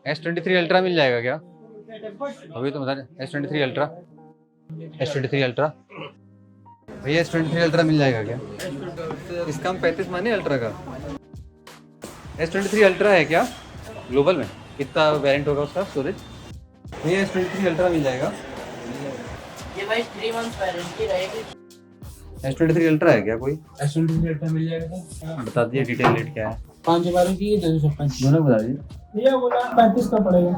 S23 ultra मिल जाएगा क्या? अभी तो बता S23 अल्ट्रा, S23 अल्ट्रा भैया, S23 अल्ट्रा मिल जाएगा क्या? इसका हम 35 माने अल्ट्रा का। S23 अल्ट्रा है क्या ग्लोबल में? कितना वेरिएंट होगा उसका स्टोरेज? भैया S23 अल्ट्रा मिल जाएगा? ये भाई 3 मंथ्स वारंटी रहेगी। S23 अल्ट्रा है क्या कोई? S23 अल्ट्रा मिल जाएगा सर। बता दीजिए डिटेल रेट क्या है। 5 वारंटी की 256। दोनों बता दीजिए। भैया बोला 35 का पड़ेगा।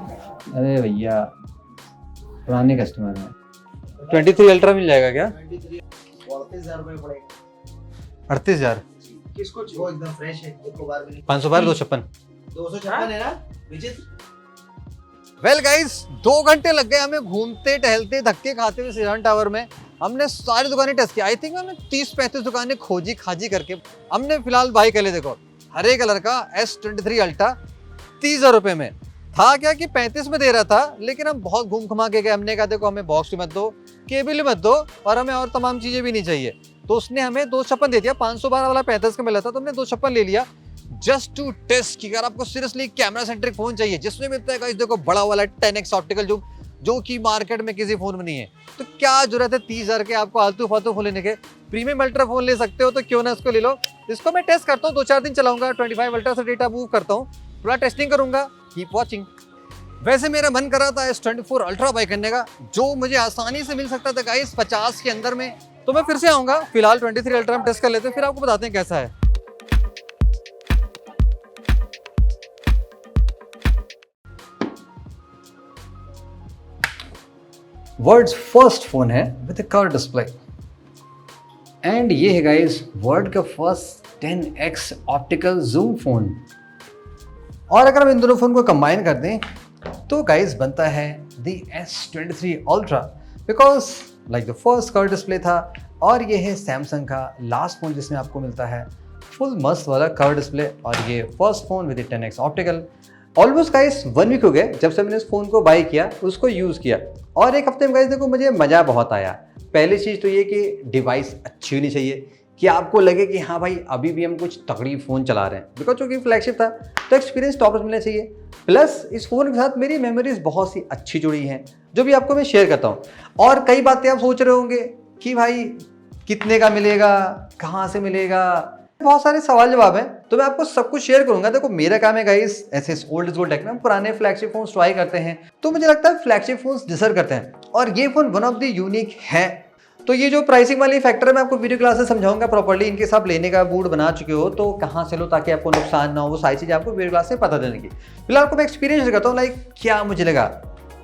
अरे भैया पुराने कस्टमर हैं। 23 अल्ट्रा मिल जाएगा क्या? 38,000 रुपये पड़ेगा। 38,000? किसको चाहिए? वो एकदम फ्रेश है, एक बार भी 512 256। 256 है ना विजित। वेल गाइस 2 घंटे लग गए हमें घूमते टहलते धक्के खाते हुए सिजान टावर में। हमने सारी दुकानें टेस्ट की। आई थिंक हमने 30-35 दुकानें खोजी खाजी करके हमने फिलहाल बाई कर ले। देखो हरे कलर का S23 अल्ट्रा 30,000 रुपये में था क्या कि 35 में दे रहा था, लेकिन हम बहुत घूम घुमा के गए। हमने कहा देखो हमें बॉक्स भी मत दो, केबल भी मत दो और हमें और तमाम चीजें भी नहीं चाहिए। तो उसने हमें 256 दे दिया। 512 वाला 35 का मिला था तो हमने 256 ले लिया जस्ट टू टेस्ट की। अगर आपको सीरियसली कैमरा सेंट्रिक फोन चाहिए जिसमें मिलता है गाइस देखो बड़ा वाला 10x ऑप्टिकल जूम, जो कि मार्केट में किसी फोन में नहीं है, तो क्या जरूरत है 30,000 के आपको आलतू फालतू फोन लेने के? प्रीमियम अल्ट्रा फोन ले सकते हो तो क्यों ना इसको ले लो। इसको मैं टेस्ट करता हूँ, 2-4 दिन चलाऊंगा। 25 अल्ट्रा से डेटा मूव करता हूँ, थोड़ा टेस्टिंग करूंगा। Keep watching. वैसे मेरा मन कर रहा था S24 अल्ट्रा बाई करने का, जो मुझे आसानी से मिल सकता था गाइस 50 के अंदर में। तो मैं फिर से आऊंगा। फिलहाल 23 अल्ट्रा हम टेस्ट कर लेते हैं, फिर आपको बताते हैं कैसा है। वर्ल्ड्स फर्स्ट फोन है विद कर्व डिस्प्ले एंड ये है गाइस वर्ल्ड का first 10x optical zoom phone. और अगर हम इन दोनों फोन को कंबाइन कर दें तो गाइस बनता है the S23 ultra, because like the first curve display था। और ये है सैमसंग का लास्ट फोन जिसमें आपको मिलता है फुल मस्त वाला कर्व डिस्प्ले, और ये first phone with 10x optical. Almost guys 1 week हो गए जब से मैंने इस फोन को बाई किया, उसको यूज़ किया, और 1 हफ्ते में गाइस देखो मुझे मज़ा बहुत आया। पहली चीज़ तो ये कि डिवाइस अच्छी होनी चाहिए कि आपको लगे कि हाँ भाई अभी भी हम कुछ तगड़ी फ़ोन चला रहे हैं, बिकॉज चूँकि फ्लैगशिप था तो एक्सपीरियंस टॉप मिलना चाहिए। प्लस इस फ़ोन के साथ मेरी मेमोरीज बहुत सी अच्छी जुड़ी हैं जो भी आपको मैं शेयर करता हूँ। और कई बातें आप सोच रहे होंगे कि भाई कितने का मिलेगा, कहाँ से मिलेगा, बहुत सारे सवाल जवाब हैं, तो मैं आपको सब कुछ शेयर करूंगा। देखो मेरा काम है गाइस ऐसे ओल्ड इज गोल्ड टेक में हम पुराने फ्लैगशिप फोन्स ट्राई करते हैं, तो मुझे लगता है फ्लैगशिप फोन्स डिजर्व करते हैं और ये phone one of the unique है। तो ये जो प्राइसिंग वाली फैक्टर है मैं आपको वीडियो क्लास से समझाऊंगा प्रॉपर्ली। इनके साथ लेने का मूड बना चुके हो तो कहाँ से लो ताकि आपको नुकसान ना हो, वो सारी चीज़ें आपको वीडियो क्लास से पता चलेगी। फिलहाल आपको मैं एक्सपीरियंस करता हूँ लाइक क्या मुझे लगा।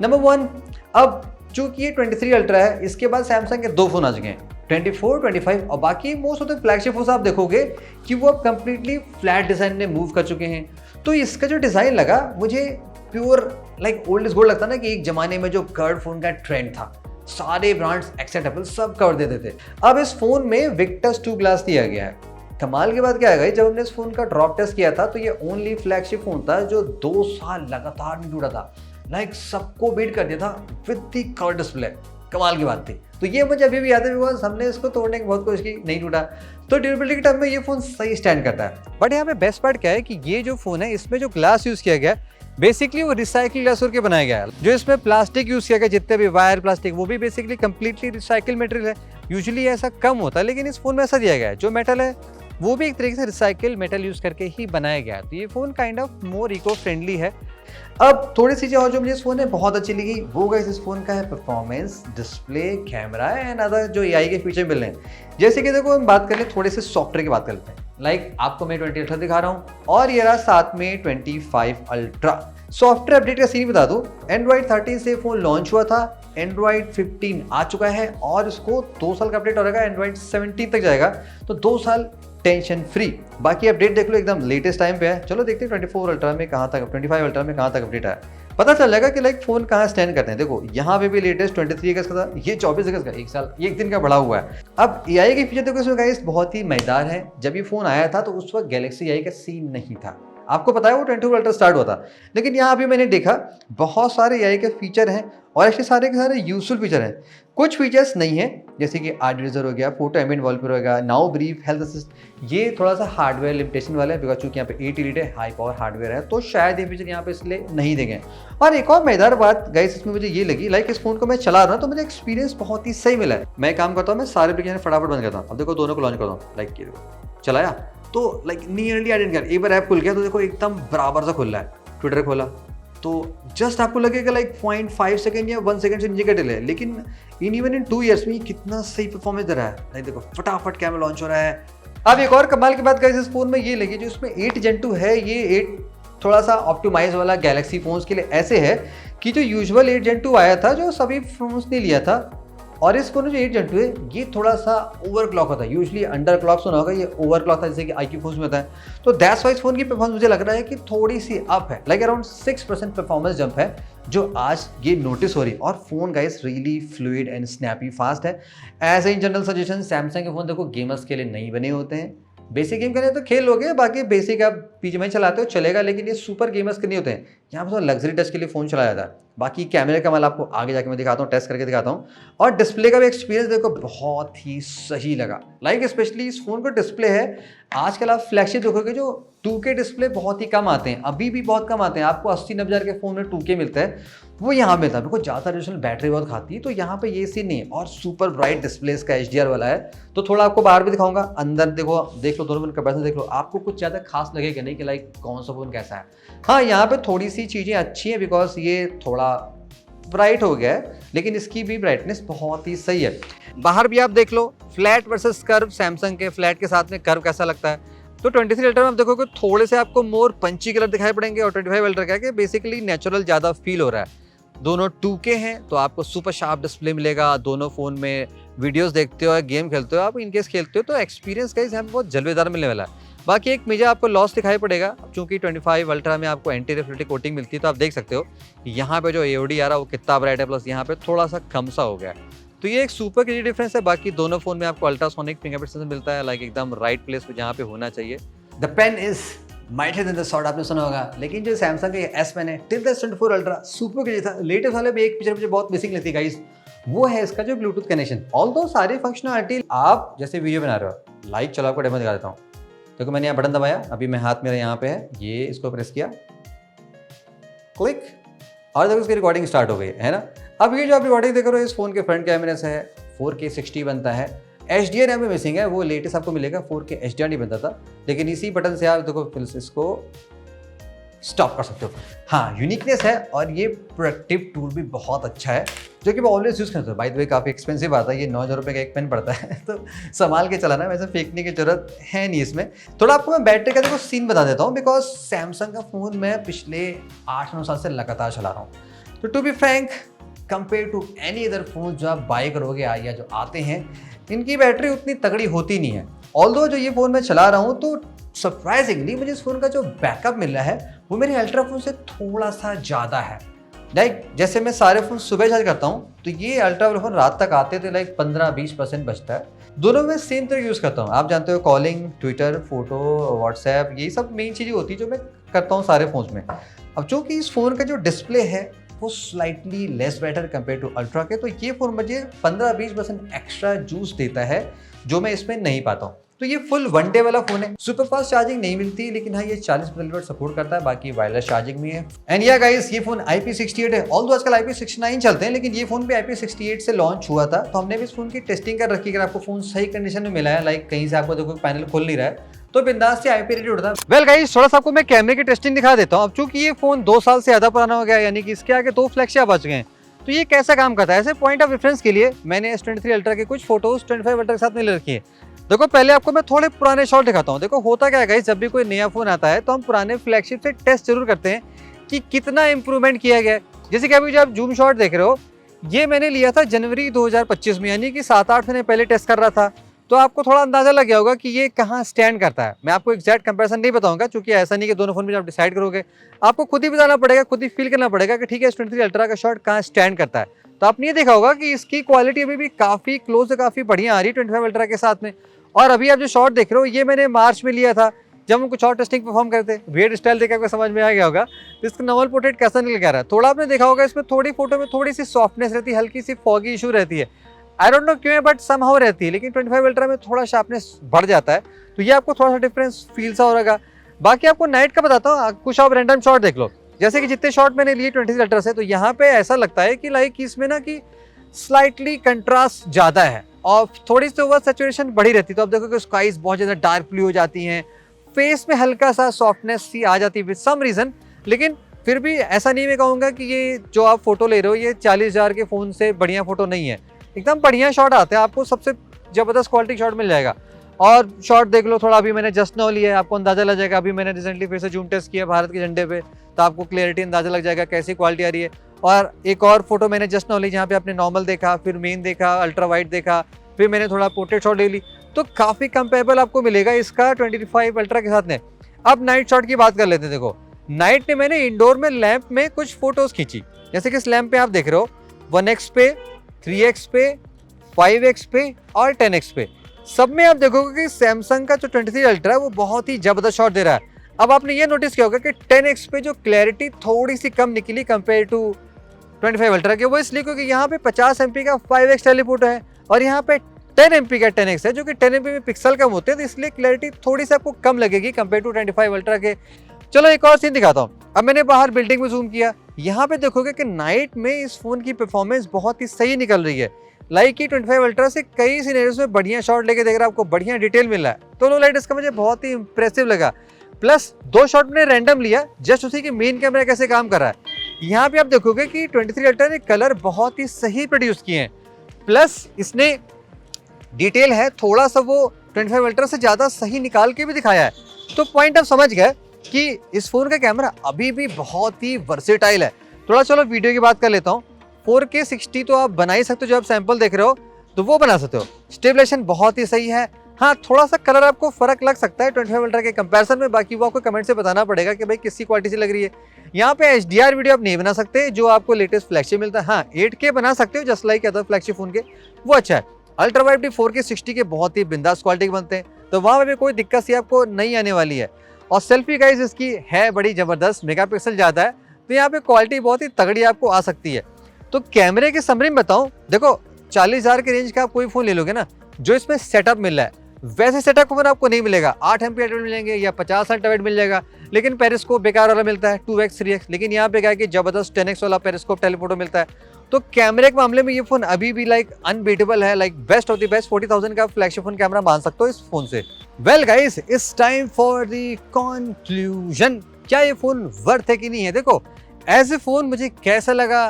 नंबर 1, अब चूंकि ये 23 अल्ट्रा है, इसके बाद सैमसंग के 2 फोन आ चुके हैं 24, 25 और बाकी most of the flagship phones आप देखोगे कि वो अब कंप्लीटली फ्लैट डिज़ाइन में मूव कर चुके हैं। तो इसका जो डिज़ाइन लगा मुझे pure like old is gold लगता ना, कि एक ज़माने में जो कर्व फोन का ट्रेंड था, सारे ब्रांड्स एक्सेप्टेबल सब कर्व देते थे। अब इस फोन में विक्टस 2 ग्लास दिया गया है। कमाल की बात क्या है गई, जब हमने इस फोन का ड्रॉप टेस्ट किया था तो ये ओनली फ्लैगशिप फोन था जो 2 साल लगातार नहीं टूटा था, लाइक सबको बीट कर दिया था विद द कर्व डिस्प्ले। कमाल की बात थी। तो ये मुझे अभी भी याद है बिकॉज हमने इसको तोड़ने की बहुत कोशिश की, नहीं टूटा। तो ड्यूरेबिलिटी के टाइम में ये फोन सही स्टैंड करता है। बट यहाँ पे बेस्ट पार्ट क्या है कि ये जो फोन है इसमें जो ग्लास यूज किया गया है बेसिकली वो रिसाइकिल ग्लास के बनाया गया है। जो इसमें प्लास्टिक यूज किया गया, जितने भी वायर प्लास्टिक, वो भी बेसिकली कंप्लीटली रिसाइकिल मटेरियल है। यूजुअली ऐसा कम होता है लेकिन इस फोन में ऐसा दिया गया है। जो मेटल है वो भी एक तरीके से रिसाइकिल मेटल यूज करके ही बनाया गया है। तो ये phone kind of more eco friendly है। अब थोड़ी सी चीज़ और जो मुझे इस फोन में बहुत अच्छी लगी वो गाइस इस फोन का है performance, display, camera and other जो एआई के फीचर मिल रहे हैं। जैसे कि देखो हम बात कर ले थोड़े से सॉफ्टवेयर की बात कर लेते हैं। लाइक आपको मैं 20 अल्ट्रा दिखा रहा हूँ और ये रहा साथ में 25 अल्ट्रा। सॉफ्टवेयर अपडेट का सीन बता दूं, एंड्रॉइड 13 से फोन लॉन्च हुआ था, एंड्रॉइड 15 आ चुका है और इसको 2 साल का अपडेट हो रहेगा, एंड्रॉइड 17 तक जाएगा। तो 2 साल टेंशन फ्री। बाकी अपडेट देख लो एकदम लेटेस्ट टाइम पे है। चलो देखते हैं 24 अल्ट्रा में कहाँ तक, 25 अल्ट्रा में कहाँ तक अपडेट आया, पता चल जाएगा कि लाइक फोन कहाँ स्टैंड करते हैं। देखो यहाँ पे भी लेटेस्ट 23 अगस्त का था, ये 24 अगस्त का, 1 साल 1 दिन का बढ़ा हुआ है। अब एआई के फीचर देखो इसमें गाइस बहुत ही मजेदार है। जब ये फोन आया था तो उस वक्त गैलेक्सी एआई का सीन नहीं था, आपको पता है वो 24 अल्ट्रा स्टार्ट हुआ था, लेकिन यहाँ अभी मैंने देखा बहुत सारे एआई के फीचर हैं और एक्चुअली सारे के सारे यूजफुल फीचर हैं। कुछ फीचर्स नहीं है जैसे कि आर्ट इरेजर हो गया, फोटो एम्बिएंट वॉलपेपर हो गया, नाउ ब्रीफ, हेल्थ असिस्ट, ये थोड़ा सा हार्डवेयर लिमिटेशन वाला है बिकॉज चूंकि यहाँ पे 8 लीड है, हाई पावर हार्डवेयर है, तो शायद ये फीचर यहाँ पे इसलिए नहीं देंगे। और एक और मजेदार बात गाइस इसमें मुझे ये लगी, लाइक इस फोन को मैं चला रहा हूँ तो मुझे एक्सपीरियंस बहुत ही सही मिला है। मैं काम करता हूँ, मैं सारे एप्लीकेशन फटाफट बंद करता हूँ। अब देखो दोनों को लॉन्च करता हूँ, लाइक ये देखो चलाया तो लाइक नियरली आइडेंटिकल। एक बार ऐप खुल गया तो देखो एकदम बराबर से खुल रहा है। ट्विटर खोला तो जस्ट आपको लगेगा लाइक 0.5 सेकंड या 1 सेकंड से नीचे का डिले है, लेकिन इवन इन 2 ईयर्स में कितना सही परफॉर्मेंस दे रहा है। लाइक देखो फटाफट कैमरा लॉन्च हो रहा है। अब एक और कमाल की बात करें इस फोन में ये लगी, जो इसमें 8 Gen 2 है, ये 8 थोड़ा सा ऑप्टिमाइज वाला गैलेक्सी फोन्स के लिए ऐसे है कि जो यूजुअल 8 Gen 2 आया था जो सभी फोन्स ने लिया था, और इस फोन में जो 8 Gen 2 है ये थोड़ा सा ओवरक्लॉक होता है। यूजुअली अंडर क्लॉक सुना होगा, ये ओवरक्लॉक था जैसे कि IQ फोन्स में होता है। तो दैट्स वाइज फोन की परफॉर्मेंस मुझे लग रहा है कि थोड़ी सी अप है, लाइक अराउंड 6% परफॉर्मेंस जंप है जो आज ये नोटिस हो रही है। और phone guys really fluid and snappy fast है। As a general suggestion, Samsung के फोन देखो गेमर्स के लिए नहीं बने होते हैं। बेसिक गेम करने तो खेल लोगे, बाकी बेसिक आप पीजीएमआई चलाते हो चलेगा, लेकिन ये सुपर गेमर्स के नहीं होते हैं। यहाँ पर तो लग्जरी टच के लिए फोन चलाया जाता है। बाकी कैमरे का मैं आपको आगे जाके मैं दिखाता हूँ, टेस्ट करके दिखाता हूँ। और डिस्प्ले का भी एक्सपीरियंस देखो बहुत ही सही लगा, लाइक स्पेशली इस फोन का डिस्प्ले है। आजकल आप फ्लैगशिप देखोगे जो 2K डिस्प्ले बहुत ही कम आते हैं, अभी भी बहुत कम आते हैं। आपको 80-90 हज़ार के फोन में 2K मिलता है, वो यहाँ मिलता है। बिकॉज ज़्यादा एडिशनल बैटरी बहुत खाती है, तो यहाँ पे ये सीन नहीं है। और सुपर ब्राइट डिस्प्ले इसका HDR वाला है, तो थोड़ा आपको बाहर भी दिखाऊंगा, अंदर देखो, देख लो दोनों फोन कंपैरिजन देख लो, आपको कुछ ज़्यादा खास लगेगा नहीं कि लाइक कौन सा फोन कैसा है। हाँ, यहाँ पे थोड़ी सी चीज़ें अच्छी हैं बिकॉज ये थोड़ा ब्राइट हो गया है, लेकिन इसकी भी ब्राइटनेस बहुत ही सही है। बाहर भी आप देख लो, फ्लैट वर्सेस कर्व, सैमसंग के फ्लैट के साथ में कर्व कैसा लगता है। तो 23 अल्ट्रा में आप देखोगे थोड़े से आपको मोर पंची कलर दिखाई पड़ेंगे, और 25 अल्ट्रा क्या है बेसिकली नेचुरल ज़्यादा फील हो रहा है। दोनों 2K हैं तो आपको सुपर शार्प डिस्प्ले मिलेगा। दोनों फोन में वीडियोस देखते हो या गेम खेलते हो, आप इनकेस खेलते हो तो एक्सपीरियंस का यहाँ बहुत जलवेदार मिलने वाला है। बाकी एक मेजर आपको लॉस दिखाई पड़ेगा, चूंकि 25 अल्ट्रा में आपको एंटी रिफ्लेक्टिव कोटिंग मिलती है, तो आप देख सकते हो यहाँ पे जो AOD आ रहा है वो कितना ब्राइट है, प्लस यहाँ पे थोड़ा सा कम सा हो गया है। तो ये एक सुपर क्लियर डिफरेंस है। बाकी दोनों फोन में आपको अल्ट्रासोनिक फिंगरप्रिंट सेंसर मिलता है, लाइक एकदम राइट प्लेस पे जहाँ पे होना चाहिए। The pen is mightier than the sword, आपने सुना होगा, लेकिन जो सैमसंग का S पेन है till the 24 ultra super clear था। लेटेस्ट वाले में एक फीचर मुझे बहुत मिसिंग लगती है गाइस, वो है इसका जो ब्लूटूथ कनेक्शन। ऑल्दो सारी फंक्शनलिटी आप जैसे वीडियो बना रहे हो, लाइक चलो आपको डेमो दिखा देता हूँ। देखो मैंने यहाँ बटन दबाया, अभी मैं हाथ मेरा यहाँ पे है, ये इसको प्रेस किया, क्लिक, और देखो इसकी रिकॉर्डिंग स्टार्ट हो गई है ना। अब ये जो आप रिकॉर्डिंग देख रहे हो इस फोन के फ्रंट कैमरे से है, 4K 60 बनता है। HDR यहाँ पे मिसिंग है, वो लेटेस्ट आपको मिलेगा, 4K HDR नहीं बनता था, लेकिन इसी बटन से आप देखो फिर इसको स्टॉप कर सकते हो। हाँ, यूनिकनेस है, और ये प्रोडक्टिव टूल भी बहुत अच्छा है जो कि मैं ऑलवेज यूज़ करता हूँ। बाय द वे काफ़ी एक्सपेंसिव आता है, ये 9,000 रुपये का एक पेन पड़ता है, तो संभाल के चलाना, वैसे फेंकने की जरूरत है नहीं इसमें। थोड़ा आपको मैं बैटरी का देखो सीन बता देता हूँ, बिकॉज सैमसंग का फ़ोन मैं पिछले 8-9 साल से लगातार चला रहा हूँ। तो to be frank, compare to any other phone जो आप बाय करोगे या जो आते हैं, इनकी बैटरी उतनी तगड़ी होती नहीं है। ऑल्दो जो ये फ़ोन मैं चला रहा हूँ तो सरप्राइजिंगली मुझे इस फ़ोन का जो बैकअप मिल रहा है वो मेरे अल्ट्रा फोन से थोड़ा सा ज़्यादा है। लाइक जैसे मैं सारे फ़ोन सुबह चार्ज करता हूँ तो ये अल्ट्रा फोन रात तक आते थे, लाइक 15-20% बचता है। दोनों में सेम तरह यूज़ करता हूँ। आप जानते हो कॉलिंग, ट्विटर, फोटो, व्हाट्सएप, यही सब मेन चीज़ें होती है जो मैं करता हूँ सारे फ़ोन्स में। अब चूँकि इस फ़ोन का जो डिस्प्ले है वो slightly less better compare to ultra के, तो ये फ़ोन मुझे 15-20% एक्स्ट्रा जूस देता है जो मैं इसमें नहीं पाता हूँ। तो ये फुल 1 डे वाला फोन है। सुपर फास्ट चार्जिंग नहीं मिलती, लेकिन हाँ ये 40 मिलीवाट सपोर्ट करता है, बाकी वायरलेस चार्जिंग भी है। एंड या गाइस, ये फोन IP68 है। ऑल्दो आजकल IP69 चलते हैं, लेकिन ये फोन भी IP68 से लॉन्च हुआ था, तो हमने भी इस फोन की टेस्टिंग कर रखी है। अगर आपको फोन सही कंडीशन में मिला है, लाइक कहीं से आपको देखो पैनल खुल नहीं रहा है, तो बिंदास से IP रेटेड उड़ता है। वेल गाइस, थोड़ा सा आपको मैं कैमरे की टेस्टिंग दिखा देता हूँ। अब चूंकि ये फोन 2 साल से ज्यादा पुराना हो गया है, यानी कि इसके आगे 2 फ्लैगशिप बच गए हैं, तो ये कैसा काम करता है, ऐसे पॉइंट ऑफ रेफरेंस के लिए मैंने S23 अल्ट्रा के कुछ फोटोज 25 अल्ट्रा के साथ मिल रखी है। देखो पहले आपको मैं थोड़े पुराने शॉट दिखाता हूँ। देखो होता क्या है गाइस, जब भी कोई नया फोन आता है तो हम पुराने फ्लैगशिप से टेस्ट जरूर करते हैं कि कितना इंप्रूवमेंट किया गया है। जैसे कि अभी जो आप जूम शॉट देख रहे हो, ये मैंने लिया था जनवरी 2025 में, यानी कि 7-8 महीने पहले टेस्ट कर रहा था, तो आपको थोड़ा अंदाजा लग गया होगा कि ये कहाँ स्टैंड करता है। मैं आपको एग्जैक्ट कंपैरिजन नहीं बताऊंगा, क्योंकि ऐसा नहीं कि दोनों फोन में आप डिसाइड करोगे, आपको खुद ही बताना पड़ेगा, खुद ही फील करना पड़ेगा कि ठीक है S23 अल्ट्रा का शॉट कहाँ स्टैंड करता है। तो आपने ये देखा होगा कि इसकी क्वालिटी अभी भी काफ़ी क्लोज से काफ़ी बढ़िया आ रही है 25 अल्ट्रा के साथ में। और अभी आप जो शॉट देख रहे हो, ये मैंने मार्च में लिया था, जब हम कुछ और टेस्टिंग परफॉर्म करते हैं, बियर्ड स्टाइल देखकर आपको समझ में आ गया होगा तो इसका नॉर्मल पोर्ट्रेट कैसा निकल रहा है। थोड़ा आपने देखा होगा इसमें थोड़ी फोटो में थोड़ी सी सॉफ्टनेस रहती है, हल्की सी फॉगी इशू रहती है, आई डोंट नो क्यों है बट समहाउ रहती है, लेकिन 25 अल्ट्रा में थोड़ा शार्पनेस बढ़ जाता है, तो ये आपको थोड़ा सा डिफरेंस फील सा हो रहेगा। बाकी आपको नाइट का बताता हूँ, कुछ आप रैंडम शॉट देख लो, जैसे कि जितने शॉट मैंने लिए 23 अल्ट्रा से, तो यहाँ पे ऐसा लगता है कि लाइक इसमें ना कि स्लाइटली कंट्रास्ट ज़्यादा है और थोड़ी सी ओवर सैचुरेशन बढ़ी रहती है। तो आप देखो कि स्काइज बहुत ज़्यादा डार्क ब्लू हो जाती हैं, फेस में हल्का सा सॉफ्टनेस सी आ जाती है विद सम रीज़न, लेकिन फिर भी ऐसा नहीं मैं कहूँगा कि ये जो आप फोटो ले रहे हो ये 40,000 के फ़ोन से बढ़िया फोटो नहीं है, एकदम बढ़िया शॉट आते हैं, आपको सबसे ज़बरदस्त क्वालिटी शॉट मिल जाएगा। और शॉट देख लो थोड़ा, अभी मैंने जस्ट नाउ लिया है, आपको अंदाज़ा लग जाएगा, अभी मैंने रिसेंटली फिर से जूम टेस्ट किया भारत के झंडे पे, तो आपको क्लियरिटी अंदाज़ा लग जाएगा कैसी क्वालिटी आ रही है। और एक और फोटो मैंने जस्ट नाउ ली जहाँ पे आपने नॉर्मल देखा, फिर मेन देखा, अल्ट्रा वाइड देखा, फिर मैंने थोड़ा पोर्ट्रेट शॉट ले ली, तो काफ़ी कंपेरेबल आपको मिलेगा इसका 25 अल्ट्रा के साथ में। अब नाइट शॉट की बात कर लेते हैं। देखो नाइट में मैंने इंडोर में लैंप में कुछ फोटोज़ खींची, जैसे कि इस लैंप पे आप देख रहे हो 1x पे, 3x पे, 5x पे और 10x पे, सब में आप देखोगे कि सैमसंग का जो 23 अल्ट्रा है वो बहुत ही ज़बरदस्त शॉट दे रहा है। अब आपने ये नोटिस किया होगा कि 10x पे जो क्लैरिटी थोड़ी सी कम निकली कंपेयर टू 25 अल्ट्रा के, वो इसलिए क्योंकि यहाँ पे 50 MP का 5x टेलीफोटो है और यहाँ पे 10 MP का 10x है, जो कि 10 MP में पिक्सल कम होते हैं, तो इसलिए क्लैरिटी थोड़ी सी आपको कम लगेगी कंपेयर टू 25 अल्ट्रा के। चलो एक और सीन दिखाता हूँ। अब मैंने बाहर बिल्डिंग में जूम किया, यहाँ पे देखोगे कि नाइट में इस फोन की परफॉर्मेंस बहुत ही सही निकल रही है, लाइक कि 25 अल्ट्रा से कई सिनेरियोस में बढ़िया शॉट लेके देख रहा है, आपको बढ़िया डिटेल मिल रहा है, तो लो लाइट इसका मुझे बहुत ही इंप्रेसिव लगा। प्लस 2 शॉट मैंने रैंडम लिया जस्ट उसी की मेन कैमरा कैसे काम कर रहा है। यहाँ पे आप देखोगे कि 23 अल्ट्रा ने कलर बहुत ही सही प्रोड्यूस किए हैं, प्लस इसने डिटेल है थोड़ा सा वो 25 अल्ट्रा से ज़्यादा सही निकाल के भी दिखाया है। तो पॉइंट आप समझ गए कि इस फोन का कैमरा अभी भी बहुत ही वर्सेटाइल है। थोड़ा चलो वीडियो की बात कर लेता हूँ। 4K 60 तो आप बना ही सकते हो, जो आप सैंपल देख रहे हो तो वो बना सकते हो, स्टेबलाइजेशन बहुत ही सही है। हाँ थोड़ा सा कलर आपको फर्क लग सकता है 25 अल्ट्रा के कंपैरिजन में, बाकी वो आपको कमेंट से बताना पड़ेगा कि भाई किसकी क्वालिटी से लग रही है। यहाँ पे HDR वीडियो आप नहीं बना सकते जो आपको लेटेस्ट फ्लैगशिप मिलता है। हाँ 8K बना सकते हो just like other flagship phone के, वो अच्छा है। अल्ट्रा वाइड भी 4K 60 के बहुत ही बिंदास क्वालिटी के बनते हैं, तो वहाँ पे कोई दिक्कत सी आपको नहीं आने वाली है। और सेल्फी गाइस इसकी है बड़ी ज़बरदस्त, मेगापिक्सल ज़्यादा है, तो यहाँ पे क्वालिटी बहुत ही तगड़ी आपको आ सकती है। तो कैमरे के समरी में बताऊँ, देखो 40,000 के रेंज का आप कोई फ़ोन ले लोगे ना, जो इसमें सेटअप मिल रहा है वैसे सेटअप फोन आपको नहीं मिलेगा। 8 MP अल्ट्रा मिलेंगे या 50 अल्ट्रा मिल जाएगा, लेकिन पेरिस्कोप बेकार वाला मिलता है 2x 3x, लेकिन यहाँ पे क्या है कि जबरदस्त 10x वाला पेरिस्कोप टेलीफोटो मिलता है। तो कैमरे के मामले में ये फोन अभी भी लाइक अनबीटेबल है, like best of the best 40,000 का फ्लैगशिप फोन कैमरा मान सकते हो इस फोन से। Well guys, it's time for the conclusion. क्या ये फोन वर्थ है कि नहीं है? देखो एज ए फोन मुझे कैसा लगा,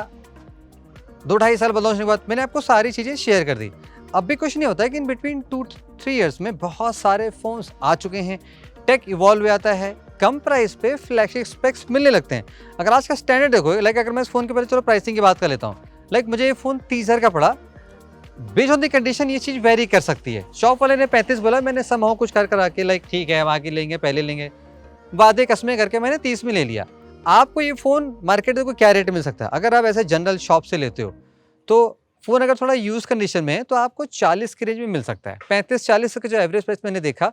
2-2.5 साल बदलाव के बाद मैंने आपको सारी चीज़ें शेयर कर दी। अब भी कुछ नहीं होता है कि इन बिटवीन 2-3 ईयर्स में बहुत सारे फोन्स आ चुके हैं, टेक इवॉल्व आता है, कम प्राइस पे फ्लैगशिप स्पेक्स मिलने लगते हैं। अगर आज का स्टैंडर्ड देखो, लाइक अगर मैं इस फोन के पहले चलो प्राइसिंग की बात कर लेता हूँ, लाइक मुझे ये फोन 30,000 का पड़ा। बेस्ड ऑन द कंडीशन ये चीज़ वेरी कर सकती है। शॉप वाले ने 35 बोला, मैंने समहाउ कुछ कर करा के लाइक ठीक है हम आगे लेंगे, पहले लेंगे, वादे कसमें करके मैंने 30 में ले लिया। आपको ये फ़ोन मार्केट में क्या रेट मिल सकता है? अगर आप ऐसे जनरल शॉप से लेते हो तो फ़ोन अगर थोड़ा यूज़ कंडीशन में है तो आपको 40 के रेंज में मिल सकता है। 35-40 का जो एवरेज प्राइस मैंने देखा,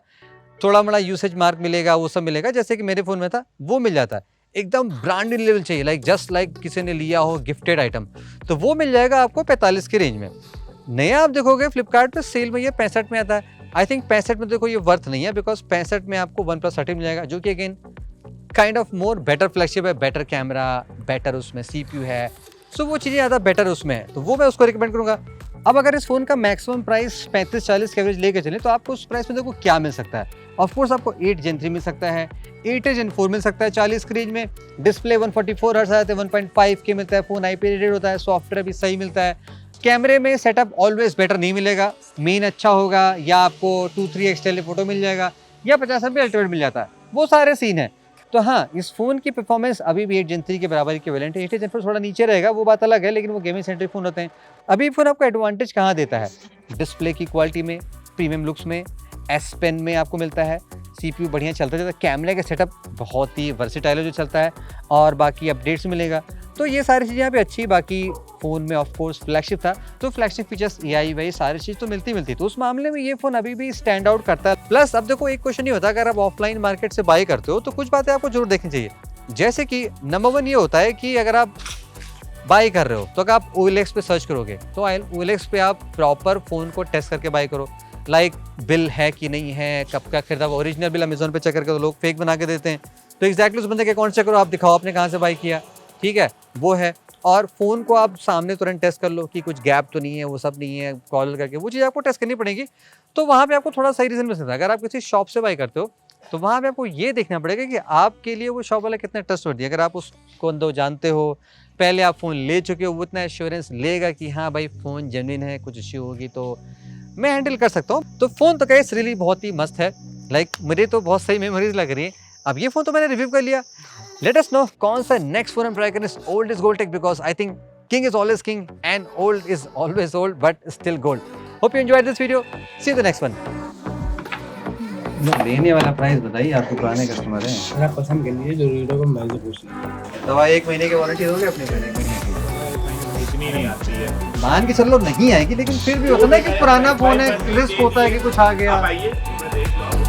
थोड़ा बड़ा यूसेज मार्क मिलेगा, वो सब मिलेगा, जैसे कि मेरे फ़ोन में था वो मिल जाता है। एकदम ब्रांडेड लेवल चाहिए, लाइक जस्ट लाइक किसी ने लिया हो गिफ्टेड आइटम, तो वो मिल जाएगा आपको 45 के रेंज में। नया आप देखोगे फ्लिपकार्ट पे सेल में ये 65 में आता है। आई थिंक 65 में देखो ये वर्थ नहीं है, बिकॉज 65 में आपको OnePlus 30 मिल जाएगा, जो कि again kind of more better flagship है, बेटर कैमरा, बेटर उसमें CPU है, सो वो चीज़ें ज़्यादा बेटर उसमें है, तो वो मैं उसको रिकमेंड करूँगा। अब अगर इस फ़ोन का मैक्सिमम प्राइस 35-40 के एवरेज लेके चलें तो आपको उस प्राइस में देखो क्या मिल सकता है। ऑफकोर्स आपको 8 Gen 3 मिल सकता है, 8 Gen 4 मिल सकता है 40 के रेंज में, डिस्प्ले 144 हर्ट्ज आता है, 1.5K मिलता है, फ़ोन IP रेटेड होता है, सॉफ्टवेयर भी सही मिलता है। कैमरे में सेटअप ऑलवेज बेटर नहीं मिलेगा, मेन अच्छा होगा, या आपको 2-3x टेलीफोटो मिल जाएगा, या 50 MP अल्ट्रावाइड मिल जाता है, वो सारे सीन है। तो हाँ, इस फ़ोन की परफॉर्मेंस अभी भी 8 Gen 3 के बराबर इक्विवेलेंट है। 8 Gen 4 थोड़ा नीचे रहेगा, वो बात अलग है, लेकिन वो गेमिंग सेंट्रिक फ़ोन होते हैं। अभी फ़ोन आपको एडवांटेज कहाँ देता है? डिस्प्ले की क्वालिटी में, प्रीमियम लुक्स में, S Pen में आपको मिलता है, CPU बढ़िया चलता है, कैमरे का सेटअप बहुत ही वर्सेटाइल जो चलता है, और बाकी अपडेट्स मिलेगा। तो ये सारी चीज़ें यहाँ पे अच्छी। बाकी फ़ोन में ऑफ कोर्स फ्लैगशिप था, तो फ्लैगशिप फीचर्स AI वही सारी चीज़ तो मिलती तो उस मामले में ये फ़ोन अभी भी स्टैंड आउट करता है। प्लस अब देखो एक क्वेश्चन ये होता है, अगर आप ऑफलाइन मार्केट से बाई करते हो तो कुछ बातें आपको जरूर देखनी चाहिए। जैसे कि नंबर 1 ये होता है कि अगर आप बाई कर रहे हो तो अगर आप OLX पे सर्च करोगे तो OLX पे आप प्रॉपर फ़ोन को टेस्ट करके बाई करो, लाइक बिल है कि नहीं है, कब का खरीदा। ओरिजिनल बिल अमेजोन पे चेक करके तो लोग फेक बना के देते हैं, तो एग्जैक्टली उस बंदे के अकाउंट चेक करो, आप दिखाओ आपने कहाँ से बाई किया, ठीक है, वो है। और फ़ोन को आप सामने तुरंत टेस्ट कर लो कि कुछ गैप तो नहीं है, वो सब नहीं है, कॉल करके वो चीज़ आपको टेस्ट करनी पड़ेगी। तो वहाँ पे आपको थोड़ा सही रीज़न मिल सकता है। अगर आप किसी शॉप से बाई करते हो तो वहाँ पे आपको ये देखना पड़ेगा कि आपके लिए वो शॉप वाला कितना ट्रस्टवर्दी है। अगर आप उसको अंदर जानते हो, पहले आप फ़ोन ले चुके हो, वो इतना एश्योरेंस लेगा कि हाँ भाई फ़ोन जेन्युइन है, कुछ इश्यू होगी तो मैं हैंडल कर सकता हूँ। तो फ़ोन तो गाइस रियली बहुत ही मस्त है, लाइक मुझे तो बहुत सही मेमोरीज लग रही है। अब ये फ़ोन तो मैंने रिव्यू कर लिया, लेट अस नो कौन सा नेक्स्ट फ़ोन हम ट्राई करें old is gold tech, because I think king is always king and old is always old but still gold. Hope you enjoyed this video. See you in the next one. लेने वाला price बताइए, आपको पुराने customer हैं। अगर आप पसंद कर लीजिए, जो वीडियो को मैं से पूछ लीजिए। दवा 1 महीने की वारंटी दोगे अपने को? इतनी नहीं आती है। मान के चलो नहीं आएगी, लेकिन फिर भी होता है ना कि पुराना फोन है, रिस्क होता है कि कुछ आ गया। आइए, मैं देख लूँ।